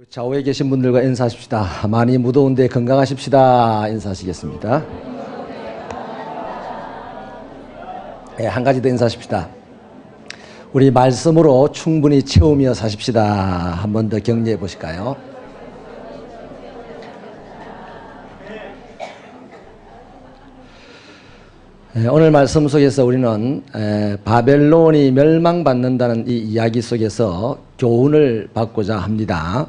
좌우에 계신 분들과 인사하십시다. 많이 무더운데 건강하십시다. 인사하시겠습니다. 네, 한 가지 더 인사하십시다. 우리 말씀으로 충분히 채우며 사십시다. 한 번 더 격려해 보실까요? 오늘 말씀 속에서 우리는 바벨론이 멸망받는다는 이 이야기 속에서 교훈을 받고자 합니다.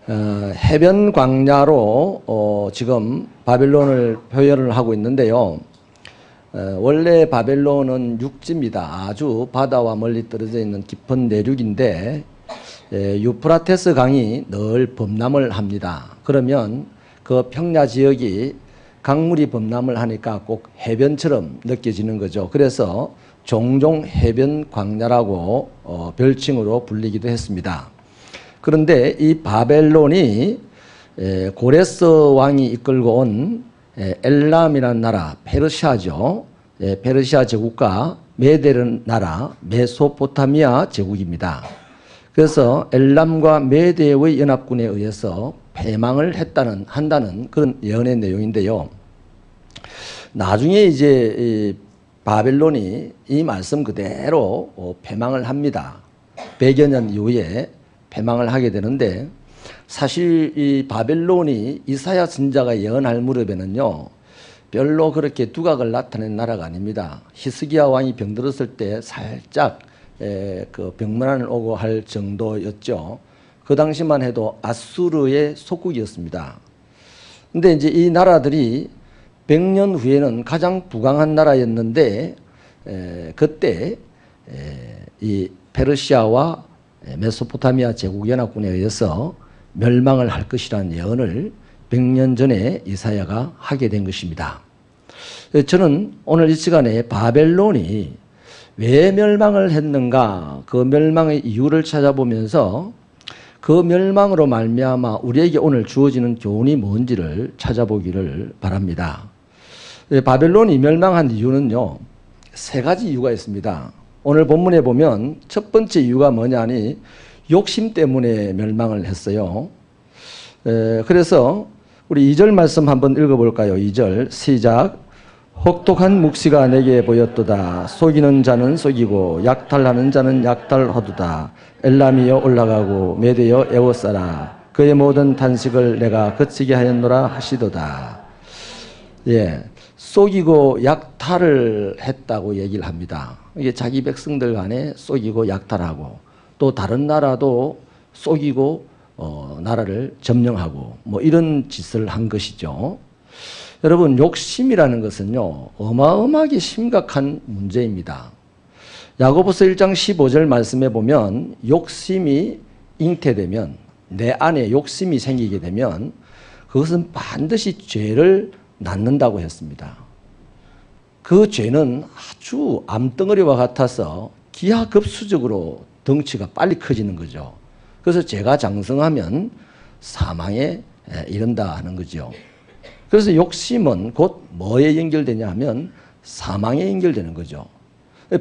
해변 광야로 지금 바벨론을 표현을 하고 있는데요. 원래 바벨론은 육지입니다. 아주 바다와 멀리 떨어져 있는 깊은 내륙인데 유프라테스 강이 늘 범람을 합니다. 그러면 그 평야 지역이 강물이 범람을 하니까 꼭 해변처럼 느껴지는 거죠. 그래서 종종 해변 광야라고 별칭으로 불리기도 했습니다. 그런데 이 바벨론이 고레스 왕이 이끌고 온 엘람이라는 나라, 페르시아죠. 페르시아 제국과 메데르 나라, 메소포타미아 제국입니다. 그래서 엘람과 메데의 연합군에 의해서 패망을 한다는 그런 예언의 내용인데요. 나중에 이제 바벨론이 이 말씀 그대로 패망을 합니다. 100여 년 이후에 패망을 하게 되는데, 사실 이 바벨론이 이사야 선지자가 예언할 무렵에는요, 별로 그렇게 두각을 나타낸 나라가 아닙니다. 히스기야 왕이 병들었을 때 살짝 그 병문안을 오고 할 정도였죠. 그 당시만 해도 아수르의 속국이었습니다. 근데 이제 이 나라들이 100년 후에는 가장 부강한 나라였는데, 그때 이 페르시아와 메소포타미아 제국연합군에 의해서 멸망을 할 것이라는 예언을 100년 전에 이사야가 하게 된 것입니다. 저는 오늘 이 시간에 바벨론이 왜 멸망을 했는가, 그 멸망의 이유를 찾아보면서 그 멸망으로 말미암아 우리에게 오늘 주어지는 교훈이 뭔지를 찾아보기를 바랍니다. 바벨론이 멸망한 이유는요, 세 가지 이유가 있습니다. 오늘 본문에 보면 첫 번째 이유가 뭐냐니 욕심 때문에 멸망을 했어요. 그래서 우리 2절 말씀 한번 읽어볼까요? 2절 시작. 혹독한 묵시가 내게 보였도다. 속이는 자는 속이고 약탈하는 자는 약탈하도다. 엘람이여 올라가고 메대여 에워싸라. 그의 모든 탄식을 내가 그치게 하였노라 하시도다. 예, 속이고 약탈을 했다고 얘기를 합니다. 이게 자기 백성들 간에 속이고 약탈하고, 또 다른 나라도 속이고 나라를 점령하고 뭐 이런 짓을 한 것이죠. 여러분, 욕심이라는 것은요, 어마어마하게 심각한 문제입니다. 야고보서 1장 15절 말씀에 보면 욕심이 잉태되면, 내 안에 욕심이 생기게 되면 그것은 반드시 죄를 낳는다고 했습니다. 그 죄는 아주 암덩어리와 같아서 기하급수적으로 덩치가 빨리 커지는 거죠. 그래서 죄가 장성하면 사망에 이른다 하는 거죠. 그래서 욕심은 곧 뭐에 연결되냐 하면 사망에 연결되는 거죠.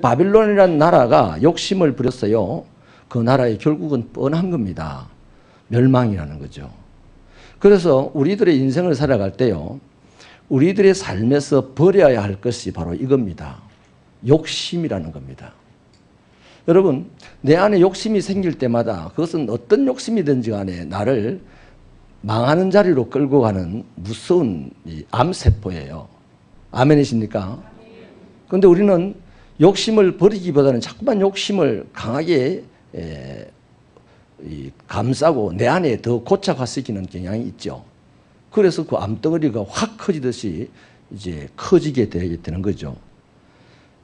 바빌론이라는 나라가 욕심을 부렸어요. 그 나라의 결국은 뻔한 겁니다. 멸망이라는 거죠. 그래서 우리들의 인생을 살아갈 때요, 우리들의 삶에서 버려야 할 것이 바로 이겁니다. 욕심이라는 겁니다. 여러분, 내 안에 욕심이 생길 때마다 그것은 어떤 욕심이든지 간에 나를 망하는 자리로 끌고 가는 무서운 암세포예요. 아멘이십니까? 그런데 우리는 욕심을 버리기보다는 자꾸만 욕심을 강하게 감싸고 내 안에 더 고착화시키는 경향이 있죠. 그래서 그 암덩어리가 확 커지듯이 이제 커지게 되는 거죠.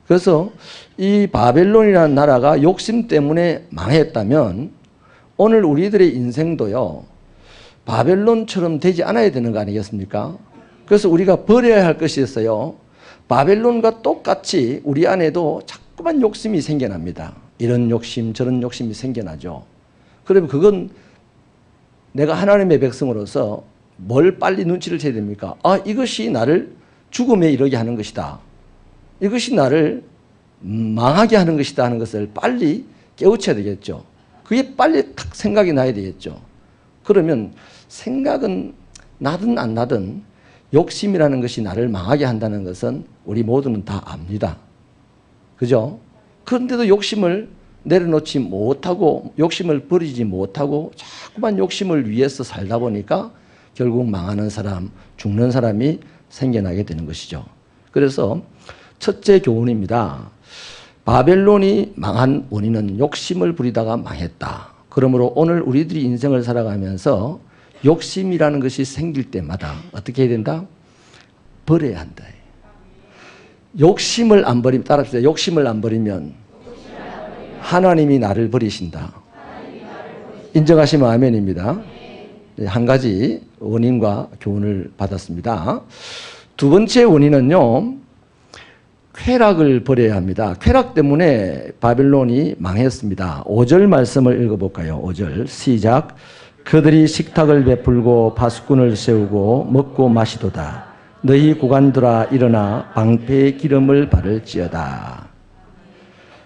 그래서 이 바벨론이라는 나라가 욕심 때문에 망했다면 오늘 우리들의 인생도요, 바벨론처럼 되지 않아야 되는 거 아니겠습니까? 그래서 우리가 버려야 할 것이 있어요. 바벨론과 똑같이 우리 안에도 자꾸만 욕심이 생겨납니다. 이런 욕심 저런 욕심이 생겨나죠. 그러면 그건 내가 하나님의 백성으로서 뭘 빨리 눈치를 채야 됩니까? 아, 이것이 나를 죽음에 이르게 하는 것이다. 이것이 나를 망하게 하는 것이다 하는 것을 빨리 깨우쳐야 되겠죠. 그게 빨리 탁 생각이 나야 되겠죠. 그러면 생각은 나든 안 나든 욕심이라는 것이 나를 망하게 한다는 것은 우리 모두는 다 압니다. 그죠? 그런데도 욕심을 내려놓지 못하고 욕심을 버리지 못하고 자꾸만 욕심을 위해서 살다 보니까 결국 망하는 사람, 죽는 사람이 생겨나게 되는 것이죠. 그래서 첫째 교훈입니다. 바벨론이 망한 원인은 욕심을 부리다가 망했다. 그러므로 오늘 우리들이 인생을 살아가면서 욕심이라는 것이 생길 때마다 어떻게 해야 된다? 버려야 한다. 욕심을 안 버리면, 따라합시다. 욕심을 안 버리면 하나님이 나를 버리신다. 인정하시면 아멘입니다. 한 가지 원인과 교훈을 받았습니다. 두 번째 원인은요, 쾌락을 버려야 합니다. 쾌락 때문에 바벨론이 망했습니다. 5절 말씀을 읽어볼까요? 5절 시작. 그들이 식탁을 베풀고 파수꾼을 세우고 먹고 마시도다. 너희 구간들아 일어나 방패의 기름을 바를지어다.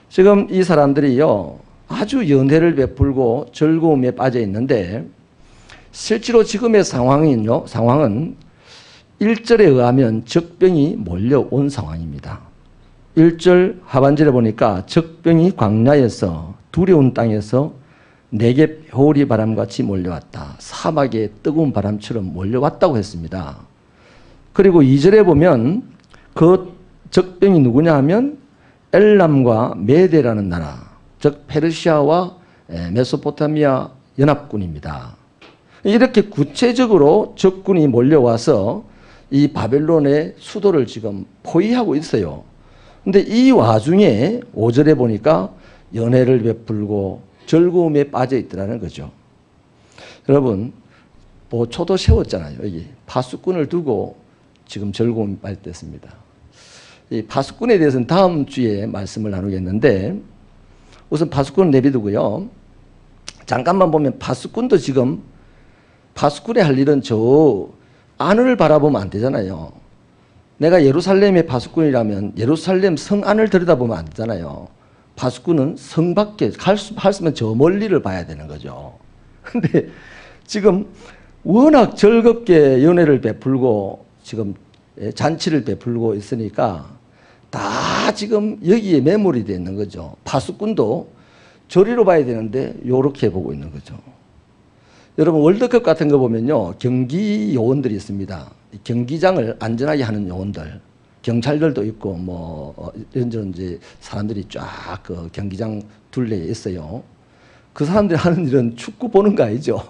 지금 이 사람들이요, 아주 연회를 베풀고 즐거움에 빠져 있는데 실제로 지금의 상황은 1절에 의하면 적병이 몰려온 상황입니다. 1절 하반절에 보니까 적병이 광야에서 두려운 땅에서 내게 호우리 바람같이 몰려왔다. 사막의 뜨거운 바람처럼 몰려왔다고 했습니다. 그리고 2절에 보면 그 적병이 누구냐 하면 엘람과 메데라는 나라, 즉 페르시아와 메소포타미아 연합군입니다. 이렇게 구체적으로 적군이 몰려와서 이 바벨론의 수도를 지금 포위하고 있어요. 근데 이 와중에 5절에 보니까 연회를 베풀고 즐거움에 빠져 있더라는 거죠. 여러분, 보초도 세웠잖아요. 여기 파수꾼을 두고 지금 즐거움에 빠졌습니다. 이 파수꾼에 대해서는 다음 주에 말씀을 나누겠는데 우선 파수꾼은 내비두고요. 잠깐만 보면 파수꾼도 지금 파수꾼이 할 일은 저 안을 바라보면 안 되잖아요. 내가 예루살렘의 파수꾼이라면 예루살렘 성 안을 들여다보면 안 되잖아요. 파수꾼은 성 밖에 할 수 있으면 저 멀리를 봐야 되는 거죠. 근데 지금 워낙 즐겁게 연회를 베풀고 지금 잔치를 베풀고 있으니까 다 지금 여기에 매몰이 되어 있는 거죠. 파수꾼도 저리로 봐야 되는데 요렇게 보고 있는 거죠. 여러분 월드컵 같은 거 보면요, 경기 요원들이 있습니다. 경기장을 안전하게 하는 요원들, 경찰들도 있고 뭐 이런저런 이제 사람들이 쫙 그 경기장 둘레에 있어요. 그 사람들이 하는 일은 축구 보는 거 아니죠.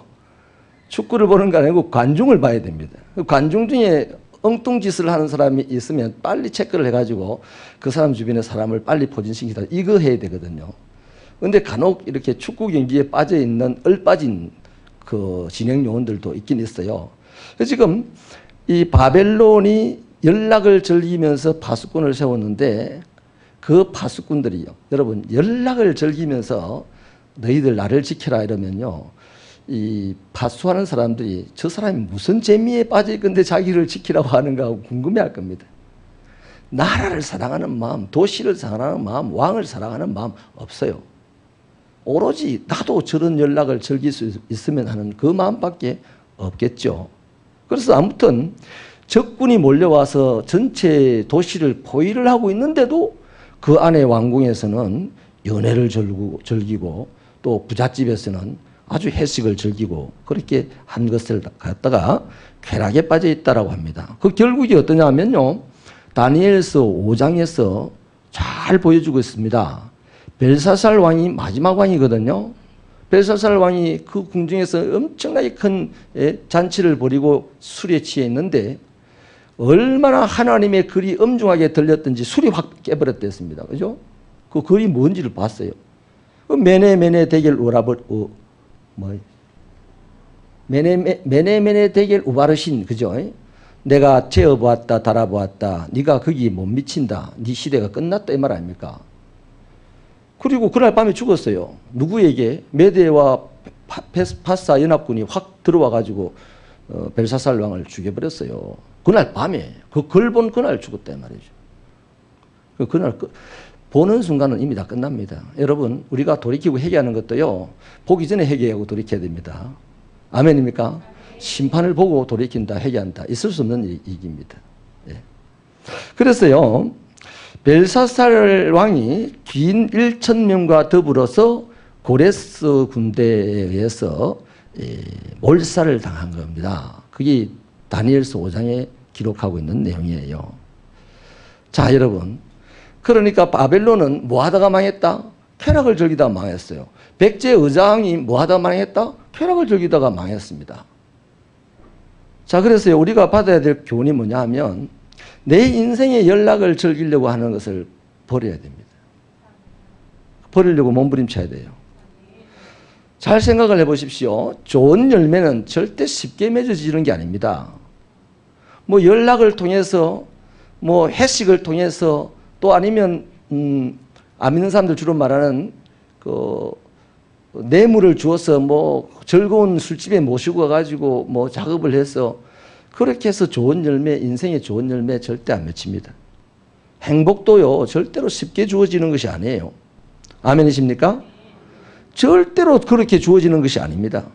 축구를 보는 거 아니고 관중을 봐야 됩니다. 관중 중에 엉뚱짓을 하는 사람이 있으면 빨리 체크를 해가지고 그 사람 주변에 사람을 빨리 포진시키다, 이거 해야 되거든요. 근데 간혹 이렇게 축구 경기에 빠져 있는 얼빠진 그 진행 요원들도 있긴 있어요. 지금 이 바벨론이 연락을 즐기면서 파수꾼을 세웠는데 그 파수꾼들이요, 여러분 연락을 즐기면서 너희들 나를 지켜라 이러면요, 이 파수하는 사람들이 저 사람이 무슨 재미에 빠져 있건데 자기를 지키라고 하는가 하고 궁금해할 겁니다. 나라를 사랑하는 마음, 도시를 사랑하는 마음, 왕을 사랑하는 마음 없어요. 오로지 나도 저런 연락을 즐길 수 있으면 하는 그 마음밖에 없겠죠. 그래서 아무튼 적군이 몰려와서 전체 도시를 포위를 하고 있는데도 그 안에 왕궁에서는 연회를 즐기고 또 부잣집에서는 아주 회식을 즐기고 그렇게 한 것을 갖다가 쾌락에 빠져 있다라고 합니다. 그 결국이 어떠냐 하면요, 다니엘서 5장에서 잘 보여주고 있습니다. 벨사살 왕이 마지막 왕이거든요. 벨사살 왕이 그 궁중에서 엄청나게 큰 잔치를 벌이고 술에 취해 있는데 얼마나 하나님의 글이 엄중하게 들렸던지 술이 확 깨버렸댔습니다. 그죠? 그 글이 뭔지를 봤어요. 메네 데겔 메네 데겔 우바르신, 그죠? 내가 재어보았다 달아보았다, 네가 거기 못 미친다, 네 시대가 끝났다, 이 말 아닙니까? 그리고 그날 밤에 죽었어요. 누구에게? 메데와 파사 연합군이 확 들어와 가지고 벨사살 왕을 죽여버렸어요. 그날 밤에, 그 글 본 그날 죽었다 이 말이죠. 그날 보는 순간은 이미 다 끝납니다. 여러분, 우리가 돌이키고 회개하는 것도요, 보기 전에 회개하고 돌이켜야 됩니다. 아멘입니까? 심판을 보고 돌이킨다, 회개한다. 있을 수 없는 얘기입니다. 예. 그래서요, 벨사살 왕이 긴 1,000명과 더불어서 고레스 군대에 의해서 몰살을 당한 겁니다. 그게 다니엘서 5장에 기록하고 있는 내용이에요. 자, 여러분. 그러니까 바벨론은 뭐 하다가 망했다? 쾌락을 즐기다가 망했어요. 백제 의장이 뭐 하다가 망했다? 쾌락을 즐기다가 망했습니다. 자, 그래서 우리가 받아야 될 교훈이 뭐냐 하면 내 인생의 연락을 즐기려고 하는 것을 버려야 됩니다. 버리려고 몸부림쳐야 돼요. 잘 생각을 해보십시오. 좋은 열매는 절대 쉽게 맺어지는 게 아닙니다. 뭐 연락을 통해서, 뭐 회식을 통해서, 또 아니면 안 믿는 사람들 주로 말하는 그 뇌물을 주어서 뭐 즐거운 술집에 모시고 가가지고 뭐 작업을 해서 그렇게 해서 좋은 열매, 인생의 좋은 열매 절대 안 맺힙니다. 행복도요, 절대로 쉽게 주어지는 것이 아니에요. 아멘이십니까? 절대로 그렇게 주어지는 것이 아닙니다.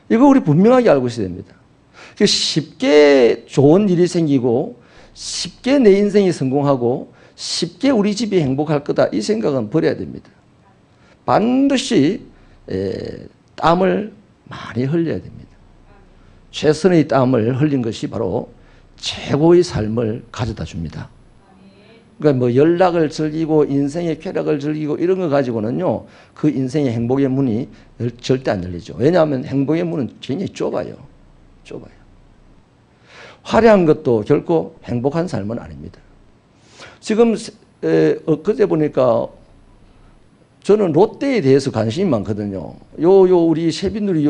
이거 우리 분명하게 알고 있어야 됩니다. 쉽게 좋은 일이 생기고 쉽게 내 인생이 성공하고 쉽게 우리 집이 행복할 거다, 이 생각은 버려야 됩니다. 반드시 땀을 많이 흘려야 됩니다. 최선의 땀을 흘린 것이 바로 최고의 삶을 가져다 줍니다. 그러니까 뭐 연락을 즐기고 인생의 쾌락을 즐기고 이런 거 가지고는요, 그 인생의 행복의 문이 절대 안 열리죠. 왜냐하면 행복의 문은 굉장히 좁아요. 좁아요. 화려한 것도 결코 행복한 삶은 아닙니다. 지금 엊그제 보니까 저는 롯데에 대해서 관심이 많거든요. 우리 세빈누리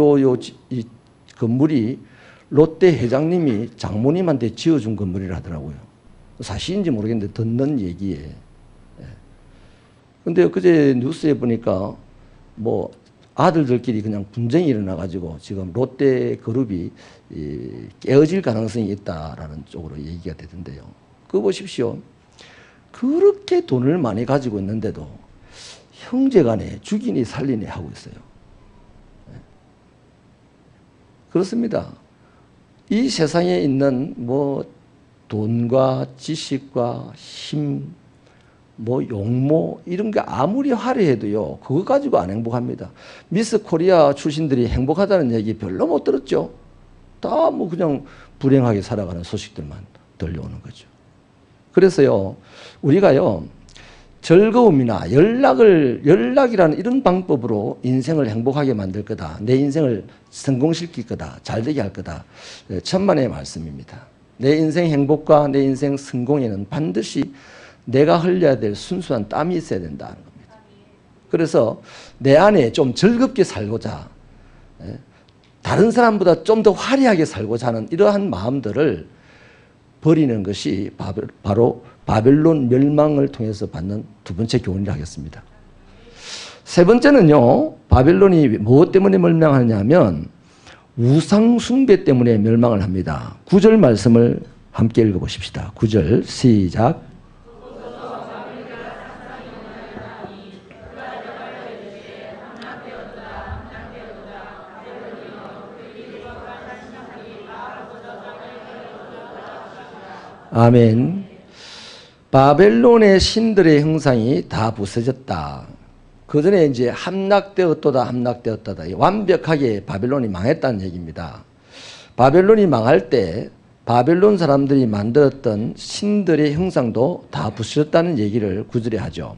이 건물이 롯데 회장님이 장모님한테 지어준 건물이라 하더라고요. 사실인지 모르겠는데 듣는 얘기에. 근데 엊그제 뉴스에 보니까 뭐 아들들끼리 그냥 분쟁이 일어나가지고 지금 롯데 그룹이 깨어질 가능성이 있다라는 쪽으로 얘기가 되던데요. 그거 보십시오. 그렇게 돈을 많이 가지고 있는데도 형제간에 죽이니 살리니 하고 있어요. 그렇습니다. 이 세상에 있는 뭐 돈과 지식과 힘, 뭐 용모 이런 게 아무리 화려해도요, 그거 가지고 안 행복합니다. 미스 코리아 출신들이 행복하다는 얘기 별로 못 들었죠. 다 뭐 그냥 불행하게 살아가는 소식들만 들려오는 거죠. 그래서요, 우리가요, 즐거움이나 연락이라는 이런 방법으로 인생을 행복하게 만들 거다, 내 인생을 성공시킬 거다, 잘되게 할 거다, 천만의 말씀입니다. 내 인생 행복과 내 인생 성공에는 반드시 내가 흘려야 될 순수한 땀이 있어야 된다는 겁니다. 그래서 내 안에 좀 즐겁게 살고자, 다른 사람보다 좀 더 화려하게 살고자 하는 이러한 마음들을 버리는 것이 바로 바벨론 멸망을 통해서 받는 두 번째 교훈이라 하겠습니다. 세 번째는요, 바벨론이 무엇 때문에 멸망하냐면 우상 숭배 때문에 멸망을 합니다. 9절 말씀을 함께 읽어보십시다. 9절 시작. 아멘. 바벨론의 신들의 형상이 다 부서졌다. 그 전에 이제 함락되었다. 완벽하게 바벨론이 망했다는 얘기입니다. 바벨론이 망할 때 바벨론 사람들이 만들었던 신들의 형상도 다 부서졌다는 얘기를 9절에 하죠.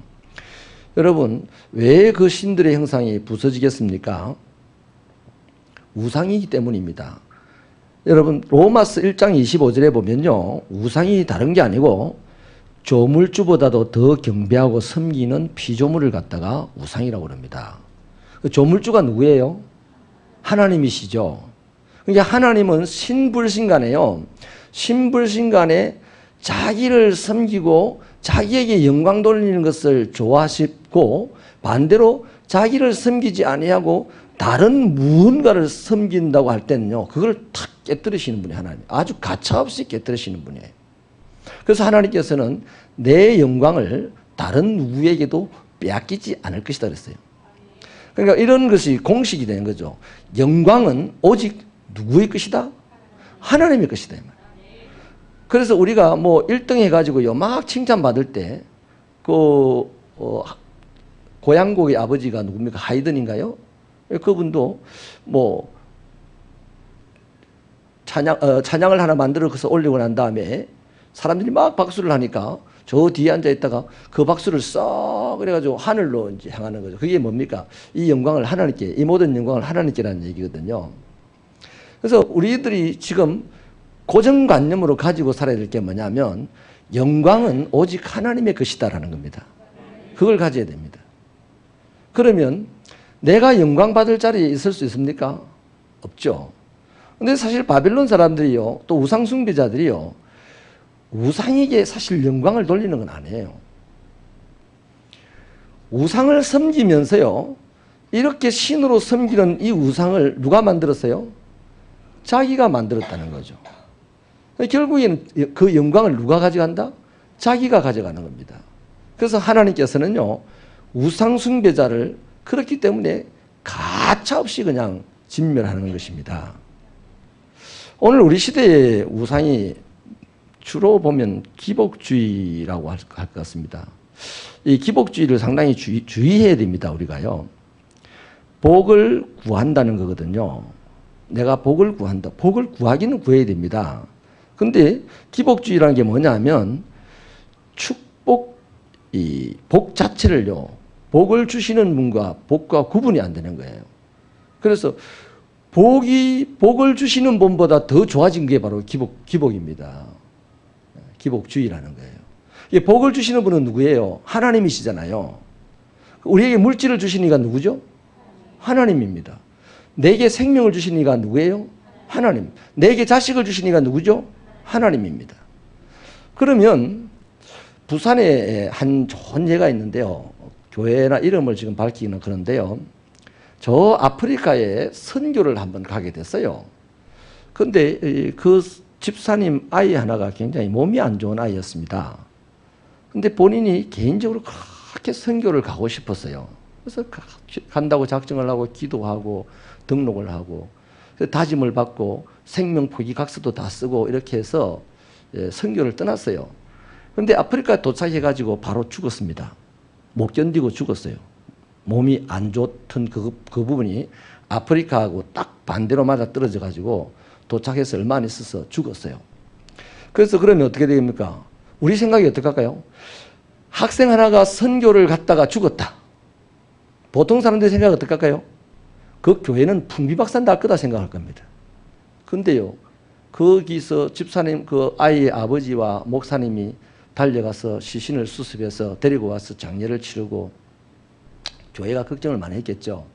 여러분, 왜 그 신들의 형상이 부서지겠습니까? 우상이기 때문입니다. 여러분, 로마서 1장 25절에 보면요, 우상이 다른 게 아니고 조물주보다도 더 경배하고 섬기는 피조물을 갖다가 우상이라고 합니다. 그 조물주가 누구예요? 하나님이시죠. 그러니까 하나님은 신불신간에요, 신불신간에 자기를 섬기고 자기에게 영광 돌리는 것을 좋아하시고, 반대로 자기를 섬기지 아니하고 다른 무언가를 섬긴다고 할 때는요, 그걸 탁 깨뜨리시는 분이 하나님. 아주 가차없이 깨뜨리시는 분이에요. 그래서 하나님께서는 내 영광을 다른 누구에게도 빼앗기지 않을 것이다 그랬어요. 그러니까 이런 것이 공식이 되는 거죠. 영광은 오직 누구의 것이다? 하나님의 것이다. 그래서 우리가 뭐 1등 해가지고요, 막 칭찬받을 때, 고향곡의 아버지가 누굽니까? 하이든인가요? 그분도 뭐, 찬양을 하나 만들어서 올리고 난 다음에 사람들이 막 박수를 하니까 저 뒤에 앉아 있다가 그 박수를 썩 그래가지고 하늘로 이제 향하는 거죠. 그게 뭡니까? 이 영광을 하나님께, 이 모든 영광을 하나님께라는 얘기거든요. 그래서 우리들이 지금 고정관념으로 가지고 살아야 될 게 뭐냐면 영광은 오직 하나님의 것이다라는 겁니다. 그걸 가져야 됩니다. 그러면 내가 영광 받을 자리에 있을 수 있습니까? 없죠. 근데 사실 바빌론 사람들이요, 또 우상 숭배자들이요, 우상에게 사실 영광을 돌리는 건 아니에요. 우상을 섬기면서요, 이렇게 신으로 섬기는 이 우상을 누가 만들었어요? 자기가 만들었다는 거죠. 결국에는 그 영광을 누가 가져간다? 자기가 가져가는 겁니다. 그래서 하나님께서는요, 우상 숭배자를 그렇기 때문에 가차없이 그냥 진멸하는 것입니다. 오늘 우리 시대의 우상이 주로 보면 기복주의라고 할 것 같습니다. 이 기복주의를 상당히 주의해야 됩니다, 우리가요. 복을 구한다는 거거든요. 내가 복을 구한다. 복을 구하기는 구해야 됩니다. 근데 기복주의라는 게 뭐냐면 복 자체를요, 복을 주시는 분과 복과 구분이 안 되는 거예요. 그래서 복을 주시는 분보다 더 좋아진 게 바로 기복입니다. 기복주의라는 거예요. 복을 주시는 분은 누구예요? 하나님이시잖아요. 우리에게 물질을 주시는 이가 누구죠? 하나님입니다. 내게 생명을 주시는 이가 누구예요? 하나님. 내게 자식을 주시는 이가 누구죠? 하나님입니다. 그러면 부산에 한 좋은 예가 있는데요. 교회나 이름을 지금 밝히기는 그런데요. 저 아프리카에 선교를 한번 가게 됐어요. 근데 그 집사님 아이 하나가 굉장히 몸이 안 좋은 아이였습니다. 근데 본인이 개인적으로 그렇게 선교를 가고 싶었어요. 그래서 간다고 작정을 하고 기도하고 등록을 하고 다짐을 받고 생명 포기 각서도 다 쓰고 이렇게 해서 선교를 떠났어요. 그런데 아프리카에 도착해가지고 바로 죽었습니다. 못 견디고 죽었어요. 몸이 안 좋던 그 부분이 아프리카하고 딱 반대로 맞아 떨어져가지고 도착해서 얼마 안 있어서 죽었어요. 그래서 그러면 어떻게 됩니까? 우리 생각이 어떻게 할까요? 학생 하나가 선교를 갔다가 죽었다. 보통 사람들의 생각이 어떻게 할까요? 그 교회는 풍비박산 날 거다 생각할 겁니다. 근데요, 거기서 집사님, 그 아이의 아버지와 목사님이 달려가서 시신을 수습해서 데리고 와서 장례를 치르고 교회가 걱정을 많이 했겠죠.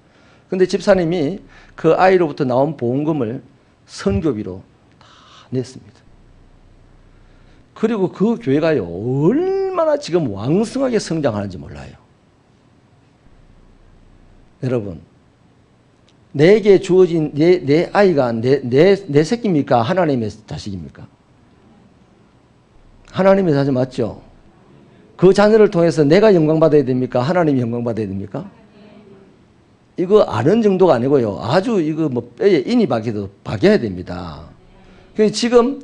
근데 집사님이 그 아이로부터 나온 보험금을 선교비로 다 냈습니다. 그리고 그 교회가요, 얼마나 지금 왕성하게 성장하는지 몰라요. 여러분, 내게 주어진 내 아이가 내 새끼입니까? 하나님의 자식입니까? 하나님의 자식 맞죠? 그 자녀를 통해서 내가 영광받아야 됩니까? 하나님이 영광받아야 됩니까? 이거 아는 정도가 아니고요. 아주 이거 뭐 뼈에 인이 박여야 됩니다. 그래서 지금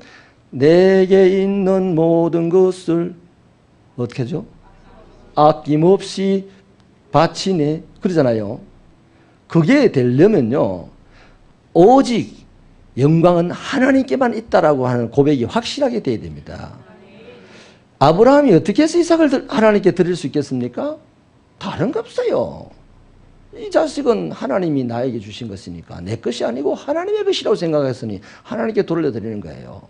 내게 있는 모든 것을 어떻게 하죠? 아낌없이 바치네. 그러잖아요. 그게 되려면요, 오직 영광은 하나님께만 있다라고 하는 고백이 확실하게 돼야 됩니다. 아브라함이 어떻게 해서 이삭을 하나님께 드릴 수 있겠습니까? 다른 거 없어요. 이 자식은 하나님이 나에게 주신 것이니까 내 것이 아니고 하나님의 것이라고 생각했으니 하나님께 돌려드리는 거예요.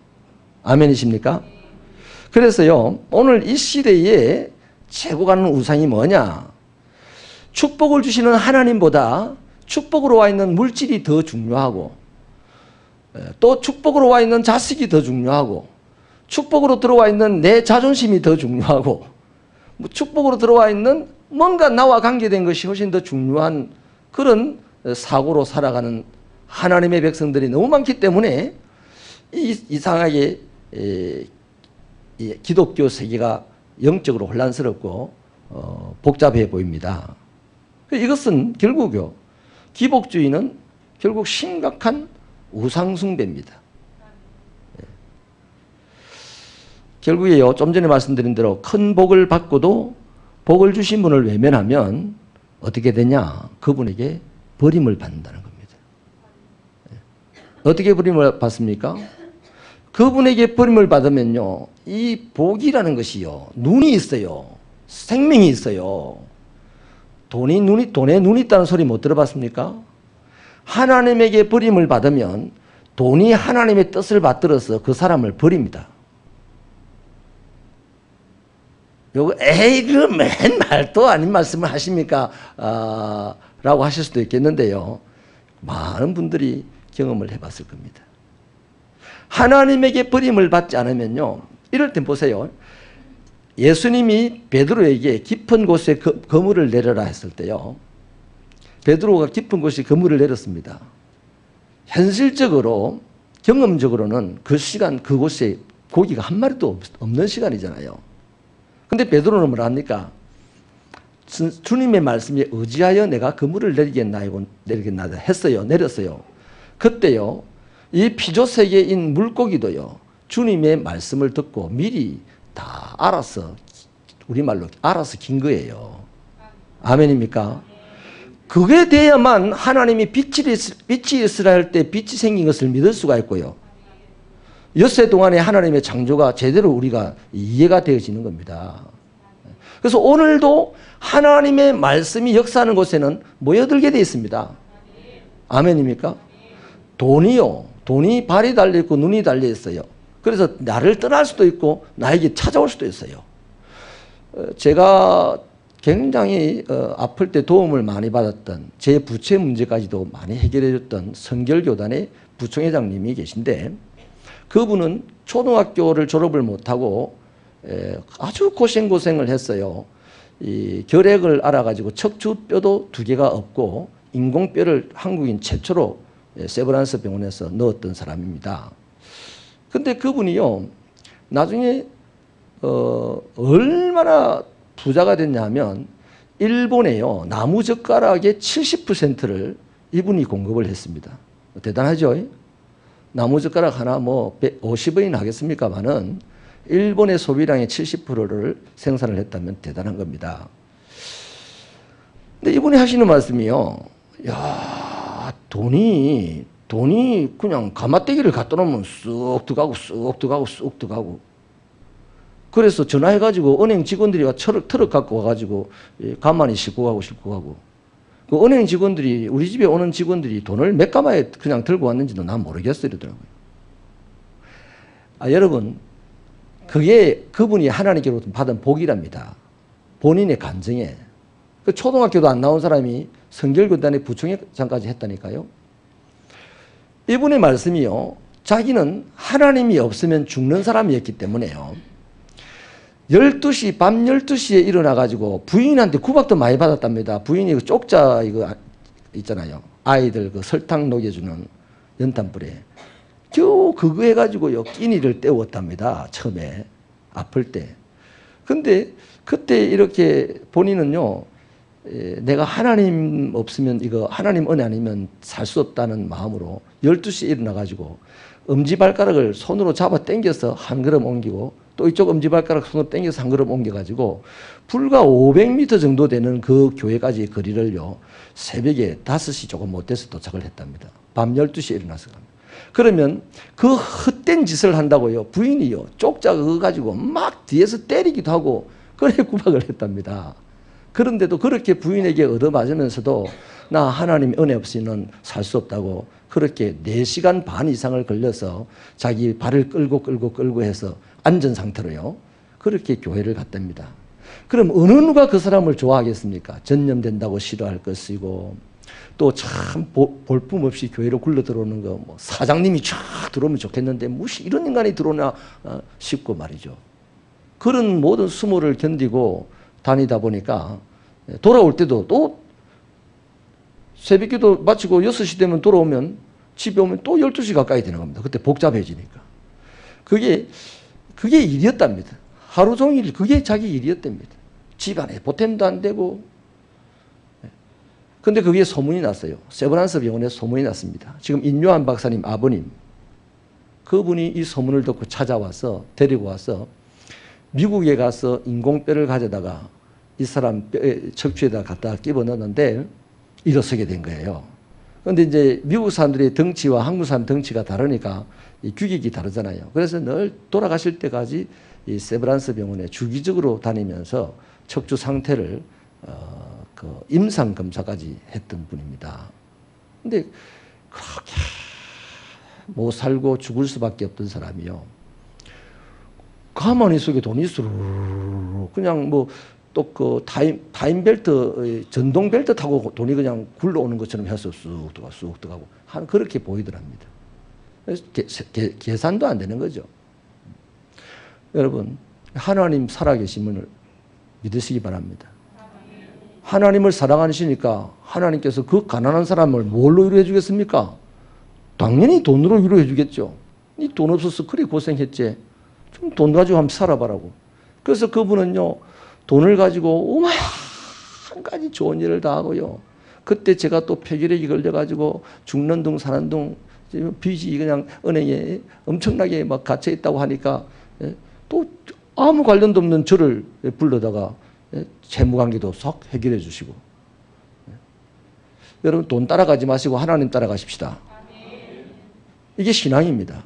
아멘이십니까? 그래서요, 오늘 이 시대에 최고 가는 우상이 뭐냐? 축복을 주시는 하나님보다 축복으로 와 있는 물질이 더 중요하고, 또 축복으로 와 있는 자식이 더 중요하고, 축복으로 들어와 있는 내 자존심이 더 중요하고, 축복으로 들어와 있는 뭔가 나와 관계된 것이 훨씬 더 중요한 그런 사고로 살아가는 하나님의 백성들이 너무 많기 때문에 이상하게 기독교 세계가 영적으로 혼란스럽고 복잡해 보입니다. 이것은 결국요, 기복주의는 결국 심각한 우상숭배입니다. 결국에요, 좀 전에 말씀드린 대로 큰 복을 받고도 복을 주신 분을 외면하면 어떻게 되냐? 그분에게 버림을 받는다는 겁니다. 어떻게 버림을 받습니까? 그분에게 버림을 받으면요, 이 복이라는 것이요, 눈이 있어요. 생명이 있어요. 돈에 눈이 있다는 소리 못 들어봤습니까? 하나님에게 버림을 받으면 돈이 하나님의 뜻을 받들어서 그 사람을 버립니다. 요거 에이 그 맨 말도 아닌 말씀을 하십니까? 라고 하실 수도 있겠는데요. 많은 분들이 경험을 해봤을 겁니다. 하나님에게 버림을 받지 않으면요, 이럴 땐 보세요. 예수님이 베드로에게 깊은 곳에 그물을 내려라 했을 때요, 베드로가 깊은 곳에 그물을 내렸습니다. 현실적으로 경험적으로는 그 시간 그곳에 고기가 한 마리도 없는 시간이잖아요. 근데 베드로는 뭘 합니까? 주님의 말씀에 의지하여 내가 그물을 내리겠나 했어요. 내렸어요. 그때요, 이 피조세계인 물고기도요, 주님의 말씀을 듣고 미리 다 알아서, 우리말로 알아서 긴 거예요. 아멘입니까? 그게 돼야만 하나님이 빛이 있으라 할 때 빛이 생긴 것을 믿을 수가 있고요, 엿새 동안에 하나님의 창조가 제대로 우리가 이해가 되어지는 겁니다. 그래서 오늘도 하나님의 말씀이 역사하는 곳에는 모여들게 되어 있습니다. 아멘입니까? 돈이 발이 달려있고 눈이 달려있어요. 그래서 나를 떠날 수도 있고 나에게 찾아올 수도 있어요. 제가 굉장히 아플 때 도움을 많이 받았던, 제 부채 문제까지도 많이 해결해 줬던 성결교단의 부총회장님이 계신데, 그분은 초등학교를 졸업을 못하고 아주 고생을 했어요. 이 결핵을 앓아가지고 척추뼈도 2개가 없고 인공뼈를 한국인 최초로 세브란스 병원에서 넣었던 사람입니다. 근데 그분이요, 나중에 얼마나 부자가 됐냐면 일본에요, 나무젓가락의 70%를 이분이 공급을 했습니다. 대단하죠? 나무젓가락 하나 뭐 50원이나 하겠습니까만은 일본의 소비량의 70%를 생산을 했다면 대단한 겁니다. 근데 이분이 하시는 말씀이요, 야, 돈이 그냥 가마떼기를 갖다 놓으면 쑥 들어가고 그래서 전화해가지고 은행 직원들이 트럭 갖고 와가지고 가만히 싣고 가고 그 은행 직원들이, 우리 집에 오는 직원들이 돈을 몇 가마에 그냥 들고 왔는지도 난 모르겠어 이러더라고요. 여러분, 그게 그분이 하나님께로부터 받은 복이랍니다. 본인의 간증에. 그 초등학교도 안 나온 사람이 성결교단의 부총회장까지 했다니까요. 이분의 말씀이요, 자기는 하나님이 없으면 죽는 사람이었기 때문에요, 12시, 밤 12시에 일어나가지고 부인한테 구박도 많이 받았답니다. 부인이 그 쪽자 이거 있잖아요, 아이들 그 설탕 녹여주는 연탄불에 겨우 그거 해가지고요, 끼니를 때웠답니다. 처음에 아플 때. 근데 그때 이렇게 본인은요, 내가 하나님 없으면, 이거 하나님 은혜 아니면 살 수 없다는 마음으로 12시에 일어나가지고 엄지발가락을 손으로 잡아 당겨서 한 걸음 옮기고, 또 이쪽 엄지발가락 손으로 당겨서 한 걸음 옮겨가지고 불과 500m 정도 되는 그 교회까지 거리를요, 새벽에 5시 조금 못 돼서 도착을 했답니다. 밤 12시에 일어나서 갑니다. 그러면 그 헛된 짓을 한다고요, 부인이요, 쪽자 그거 가지고 막 뒤에서 때리기도 하고 그래 구박을 했답니다. 그런데도 그렇게 부인에게 얻어맞으면서도 나 하나님 은혜 없이는 살 수 없다고 그렇게 4시간 반 이상을 걸려서 자기 발을 끌고 해서 안전 상태로요, 그렇게 교회를 갔답니다. 그럼 어느 누가 그 사람을 좋아하겠습니까? 전염된다고 싫어할 것이고, 또 참 볼품 없이 교회로 굴러 들어오는 거, 뭐 사장님이 쫙 들어오면 좋겠는데 무시 이런 인간이 들어오나 싶고 말이죠. 그런 모든 수모를 견디고 다니다 보니까 돌아올 때도 또 새벽기도 마치고 6시 되면 돌아오면 집에 오면 또 12시 가까이 되는 겁니다. 그때 복잡해지니까. 그게 일이었답니다. 하루 종일 그게 자기 일이었답니다. 집안에 보탬도 안 되고. 근데 그게 소문이 났어요. 세브란스 병원에 소문이 났습니다. 지금 인요한 박사님 아버님, 그분이 이 소문을 듣고 찾아와서 데리고 와서 미국에 가서 인공뼈를 가져다가 이 사람 척추에다 갖다 끼워 넣었는데 일어서게 된 거예요. 그런데 이제 미국 사람들의 덩치와 한국 사람 덩치가 다르니까 이 규격이 다르잖아요. 그래서 늘 돌아가실 때까지 이 세브란스 병원에 주기적으로 다니면서 척추 상태를 그 임상 검사까지 했던 분입니다. 근데 그렇게 못 살고 죽을 수밖에 없던 사람이요. 가만히 속에 돈이 스르르 그냥 뭐 또 그 타임벨트 전동벨트 타고 돈이 그냥 굴러오는 것처럼 해서 쑥 들어가고 그렇게 보이더랍니다. 그래서 계산도 안 되는 거죠. 여러분, 하나님 살아계심을 믿으시기 바랍니다. 하나님을 사랑하시니까 하나님께서 그 가난한 사람을 뭘로 위로해 주겠습니까? 당연히 돈으로 위로해 주겠죠. 니 돈 없어서 그리 고생했지. 좀 돈 가지고 한번 살아봐라고. 그래서 그분은요, 돈을 가지고 오만 가지 좋은 일을 다 하고요. 그때 제가 또 폐결핵이 걸려가지고 죽는 둥 사는 둥 빚이 그냥 은행에 엄청나게 막 갇혀 있다고 하니까 또 아무 관련도 없는 저를 불러다가 채무관계도 싹 해결해 주시고. 여러분, 돈 따라가지 마시고 하나님 따라가십시다. 이게 신앙입니다.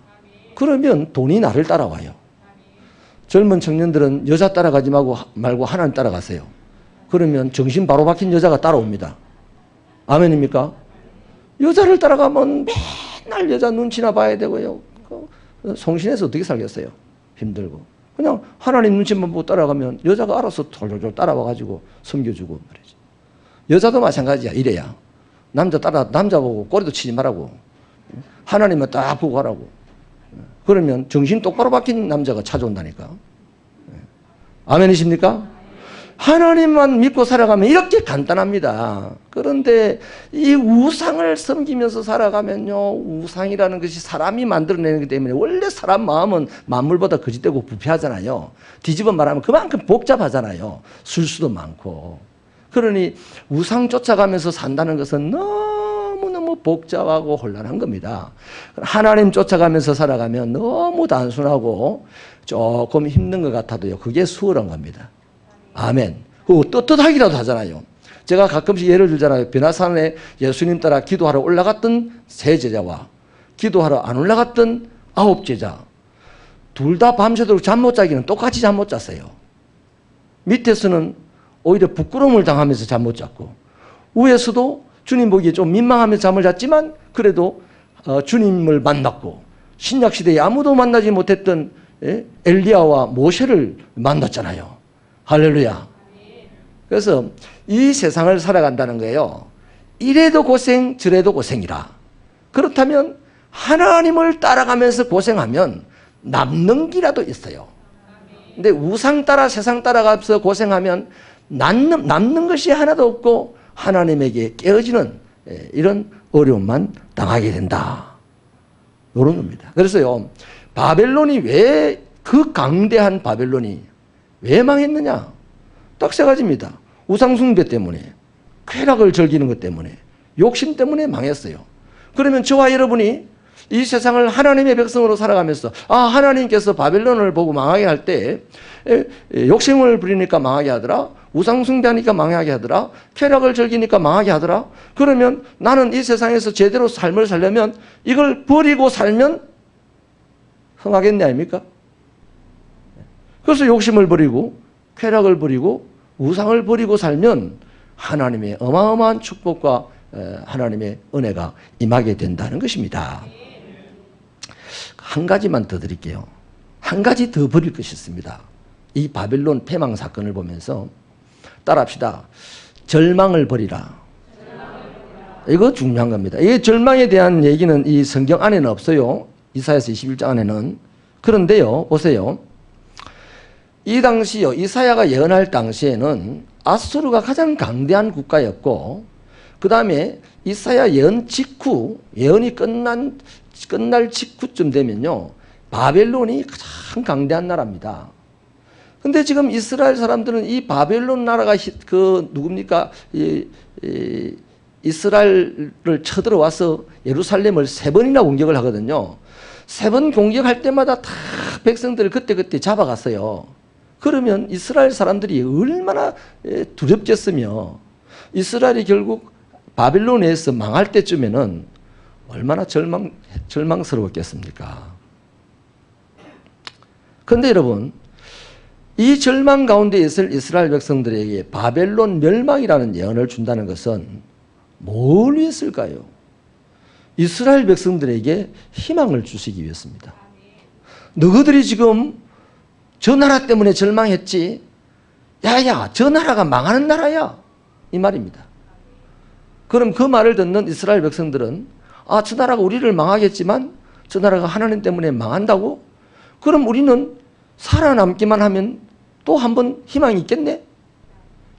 그러면 돈이 나를 따라와요. 젊은 청년들은 여자 따라가지 말고 하나님 따라가세요. 그러면 정신 바로 박힌 여자가 따라옵니다. 아멘입니까? 여자를 따라가면 맨날 여자 눈치나 봐야 되고요. 송신해서 어떻게 살겠어요? 힘들고. 그냥 하나님 눈치만 보고 따라가면 여자가 알아서 돌돌돌 따라와가지고 섬겨주고 말이죠. 여자도 마찬가지야. 이래야. 남자 보고 꼬리도 치지 말라고. 하나님만 딱 보고 가라고. 그러면 정신 똑바로 박힌 남자가 찾아온다니까. 아멘이십니까? 하나님만 믿고 살아가면 이렇게 간단합니다. 그런데 이 우상을 섬기면서 살아가면요, 우상이라는 것이 사람이 만들어내기 때문에 원래 사람 마음은 만물보다 거짓되고 부패하잖아요. 뒤집어 말하면 그만큼 복잡하잖아요. 술수도 많고. 그러니 우상 쫓아가면서 산다는 것은 너무너무 복잡하고 혼란한 겁니다. 하나님 쫓아가면서 살아가면 너무 단순하고 조금 힘든 것 같아도요, 그게 수월한 겁니다. 아멘. 그리고 떳떳하기라도 하잖아요. 제가 가끔씩 예를 들잖아요. 변화산에 예수님 따라 기도하러 올라갔던 세 제자와 기도하러 안 올라갔던 9 제자. 둘 다 밤새도록 잠 못 자기는 똑같이 잠 못 잤어요. 밑에서는 오히려 부끄러움을 당하면서 잠 못 잤고, 위에서도 주님 보기에 좀 민망하면서 잠을 잤지만 그래도 주님을 만났고, 신약시대에 아무도 만나지 못했던 엘리야와 모세를 만났잖아요. 할렐루야. 그래서 이 세상을 살아간다는 거예요. 이래도 고생 저래도 고생이라. 그렇다면 하나님을 따라가면서 고생하면 남는 길이라도 있어요. 근데 우상 따라 세상 따라가면서 고생하면 남는 것이 하나도 없고 하나님에게 깨어지는 이런 어려움만 당하게 된다. 이런 겁니다. 그래서요, 바벨론이 왜, 그 강대한 바벨론이 왜 망했느냐? 딱 세 가지입니다. 우상숭배 때문에, 쾌락을 즐기는 것 때문에, 욕심 때문에 망했어요. 그러면 저와 여러분이 이 세상을 하나님의 백성으로 살아가면서, 하나님께서 바벨론을 보고 망하게 할 때 욕심을 부리니까 망하게 하더라, 우상숭배하니까 망하게 하더라, 쾌락을 즐기니까 망하게 하더라. 그러면 나는 이 세상에서 제대로 삶을 살려면 이걸 버리고 살면 흥하겠네 아닙니까? 그래서 욕심을 버리고 쾌락을 버리고 우상을 버리고 살면 하나님의 어마어마한 축복과 하나님의 은혜가 임하게 된다는 것입니다. 한 가지만 더 드릴게요. 한 가지 더 버릴 것이 있습니다. 이 바벨론 패망 사건을 보면서 따라합시다. 절망을 버리라. 이거 중요한 겁니다. 이 절망에 대한 얘기는 이 성경 안에는 없어요. 이사야서 21장 안에는. 그런데요, 보세요. 이 당시요, 이사야가 예언할 당시에는 아수르가 가장 강대한 국가였고, 그 다음에 이사야 예언 직후, 예언이 끝날 직후쯤 되면요, 바벨론이 가장 강대한 나라입니다. 근데 지금 이스라엘 사람들은 이 바벨론 나라가 누굽니까? 이스라엘을 쳐들어와서 예루살렘을 3번이나 공격을 하거든요. 3번 공격할 때마다 다 백성들을 그때그때 잡아갔어요. 그러면 이스라엘 사람들이 얼마나 두렵겠으며 이스라엘이 결국 바빌론에서 망할 때쯤에는 얼마나 절망스러웠겠습니까? 그런데 여러분, 이 절망 가운데 있을 이스라엘 백성들에게 바벨론 멸망이라는 예언을 준다는 것은 뭘 위해서일까요? 이스라엘 백성들에게 희망을 주시기 위해서입니다. 너희들이 지금 저 나라 때문에 절망했지? 야야, 저 나라가 망하는 나라야. 이 말입니다. 그럼 그 말을 듣는 이스라엘 백성들은 아, 저 나라가 우리를 망하겠지만 저 나라가 하나님 때문에 망한다고? 그럼 우리는 살아남기만 하면 또 한 번 희망이 있겠네?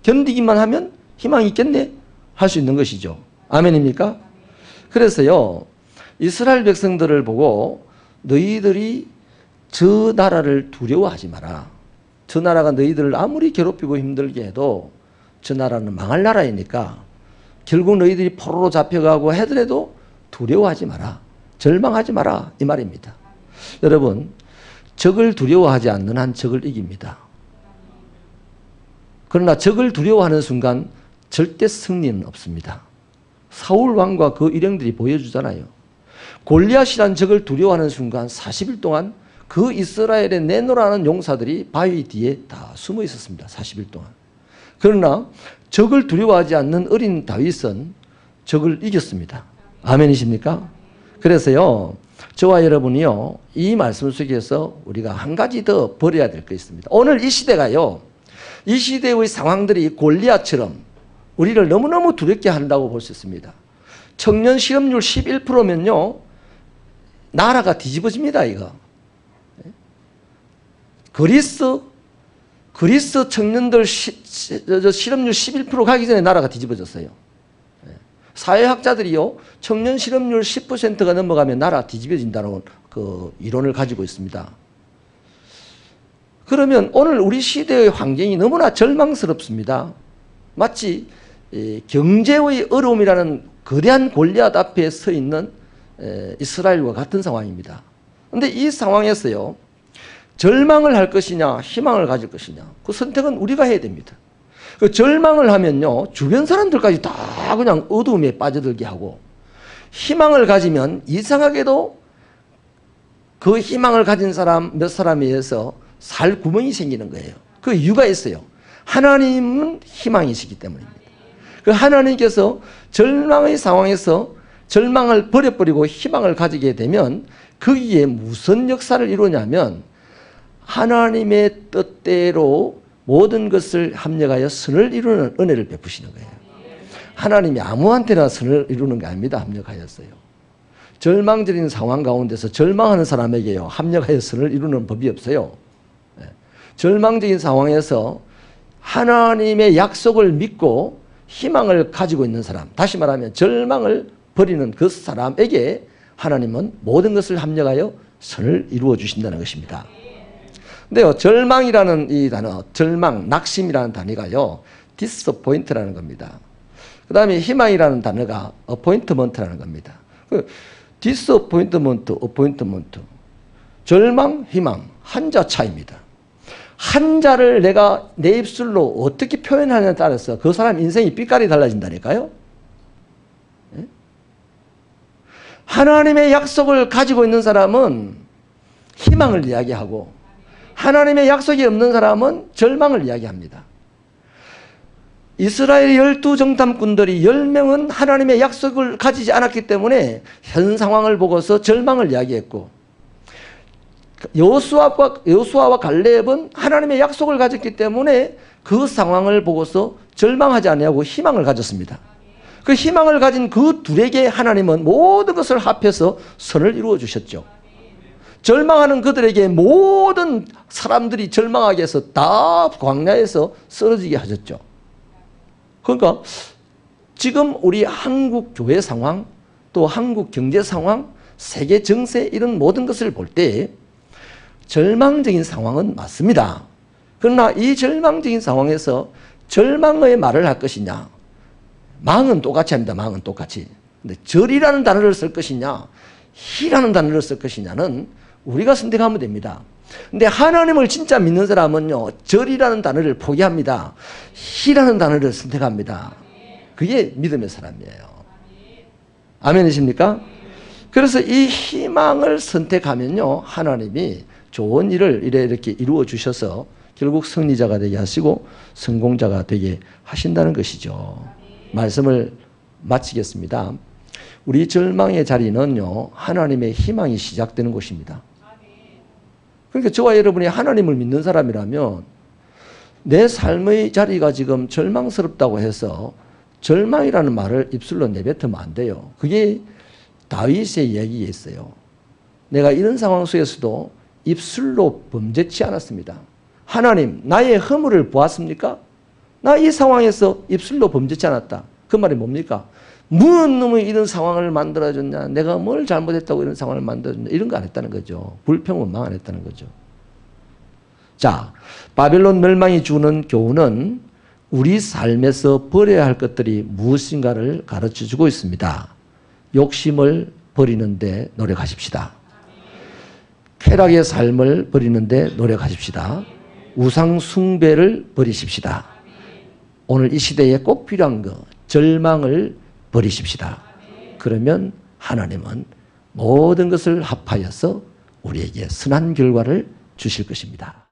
견디기만 하면 희망이 있겠네? 할 수 있는 것이죠. 아멘입니까? 그래서요, 이스라엘 백성들을 보고 너희들이 저 나라를 두려워하지 마라. 저 나라가 너희들을 아무리 괴롭히고 힘들게 해도 저 나라는 망할 나라이니까 결국 너희들이 포로로 잡혀가고 하더라도 두려워하지 마라. 절망하지 마라. 이 말입니다. 여러분, 적을 두려워하지 않는 한 적을 이깁니다. 그러나 적을 두려워하는 순간 절대 승리는 없습니다. 사울 왕과 그 일행들이 보여주잖아요. 골리앗이란 적을 두려워하는 순간 40일 동안 그 이스라엘의 내노라는 용사들이 바위 뒤에 다 숨어 있었습니다. 40일 동안. 그러나 적을 두려워하지 않는 어린 다윗은 적을 이겼습니다. 아멘이십니까? 그래서요, 저와 여러분이요, 이 말씀 속에서 우리가 한 가지 더 버려야 될 게 있습니다. 오늘 이 시대가요, 이 시대의 상황들이 골리앗처럼 우리를 너무너무 두렵게 한다고 볼 수 있습니다. 청년 실업률 11%면요, 나라가 뒤집어집니다, 이거. 그리스 청년들 실업률 11% 가기 전에 나라가 뒤집어졌어요. 사회학자들이요, 청년 실업률 10%가 넘어가면 나라 뒤집어진다는 그 이론을 가지고 있습니다. 그러면 오늘 우리 시대의 환경이 너무나 절망스럽습니다. 마치 경제의 어려움이라는 거대한 골리앗 앞에 서 있는 이스라엘과 같은 상황입니다. 그런데 이 상황에서요, 절망을 할 것이냐 희망을 가질 것이냐, 그 선택은 우리가 해야 됩니다. 그 절망을 하면요, 주변 사람들까지 다 그냥 어두움에 빠져들게 하고, 희망을 가지면 이상하게도 그 희망을 가진 사람 몇 사람에 의해서 살 구멍이 생기는 거예요. 그 이유가 있어요. 하나님은 희망이시기 때문입니다. 그 하나님께서 절망의 상황에서 절망을 버려버리고 희망을 가지게 되면 거기에 무슨 역사를 이루냐면 하나님의 뜻대로 모든 것을 합력하여 선을 이루는 은혜를 베푸시는 거예요. 하나님이 아무한테나 선을 이루는 게 아닙니다. 합력하였어요. 절망적인 상황 가운데서 절망하는 사람에게요, 합력하여 선을 이루는 법이 없어요. 절망적인 상황에서 하나님의 약속을 믿고 희망을 가지고 있는 사람, 다시 말하면 절망을 버리는 그 사람에게 하나님은 모든 것을 합력하여 선을 이루어 주신다는 것입니다. 근데요, 절망이라는 이 단어, 절망, 낙심이라는 단어가요, disappoint라는 겁니다. 그 다음에 희망이라는 단어가 appointment라는 겁니다. disappointment, appointment, 절망, 희망, 한자 차이입니다. 한자를 내가 내 입술로 어떻게 표현하느냐에 따라서 그 사람 인생이 빛깔이 달라진다니까요. 하나님의 약속을 가지고 있는 사람은 희망을 이야기하고, 하나님의 약속이 없는 사람은 절망을 이야기합니다. 이스라엘 12정탐꾼들이 10명은 하나님의 약속을 가지지 않았기 때문에 현 상황을 보고서 절망을 이야기했고, 여호수아와 갈렙은 하나님의 약속을 가졌기 때문에 그 상황을 보고서 절망하지 아니하고 희망을 가졌습니다. 그 희망을 가진 그 둘에게 하나님은 모든 것을 합해서 선을 이루어 주셨죠. 절망하는 그들에게 모든 사람들이 절망하게 해서 다 광야에서 쓰러지게 하셨죠. 그러니까 지금 우리 한국 교회 상황, 또 한국 경제 상황, 세계 정세, 이런 모든 것을 볼 때 절망적인 상황은 맞습니다. 그러나 이 절망적인 상황에서 절망의 말을 할 것이냐, 망은 똑같이 합니다. 망은 똑같이. 근데 절이라는 단어를 쓸 것이냐, 희라는 단어를 쓸 것이냐는 우리가 선택하면 됩니다. 근데 하나님을 진짜 믿는 사람은요, 절이라는 단어를 포기합니다. 희라는 단어를 선택합니다. 그게 믿음의 사람이에요. 아멘이십니까? 그래서 이 희망을 선택하면요, 하나님이 좋은 일을 이렇게 이루어 주셔서 결국 승리자가 되게 하시고 성공자가 되게 하신다는 것이죠. 말씀을 마치겠습니다. 우리 절망의 자리는요, 하나님의 희망이 시작되는 곳입니다. 그러니까 저와 여러분이 하나님을 믿는 사람이라면 내 삶의 자리가 지금 절망스럽다고 해서 절망이라는 말을 입술로 내뱉으면 안 돼요. 그게 다윗의 이야기에 있어요. 내가 이런 상황 속에서도 입술로 범죄치 않았습니다. 하나님, 나의 허물을 보았습니까? 나 이 상황에서 입술로 범죄치 않았다. 그 말이 뭡니까? 무슨 놈이 이런 상황을 만들어줬냐? 내가 뭘 잘못했다고 이런 상황을 만들어줬냐? 이런 거 안 했다는 거죠. 불평원망 안 했다는 거죠. 자, 바벨론 멸망이 주는 교훈은 우리 삶에서 버려야 할 것들이 무엇인가를 가르쳐주고 있습니다. 욕심을 버리는데 노력하십시다. 쾌락의 삶을 버리는데 노력하십시다. 우상 숭배를 버리십시다. 오늘 이 시대에 꼭 필요한 거, 절망을 버리십시다. 그러면 하나님은 모든 것을 합하여서 우리에게 선한 결과를 주실 것입니다.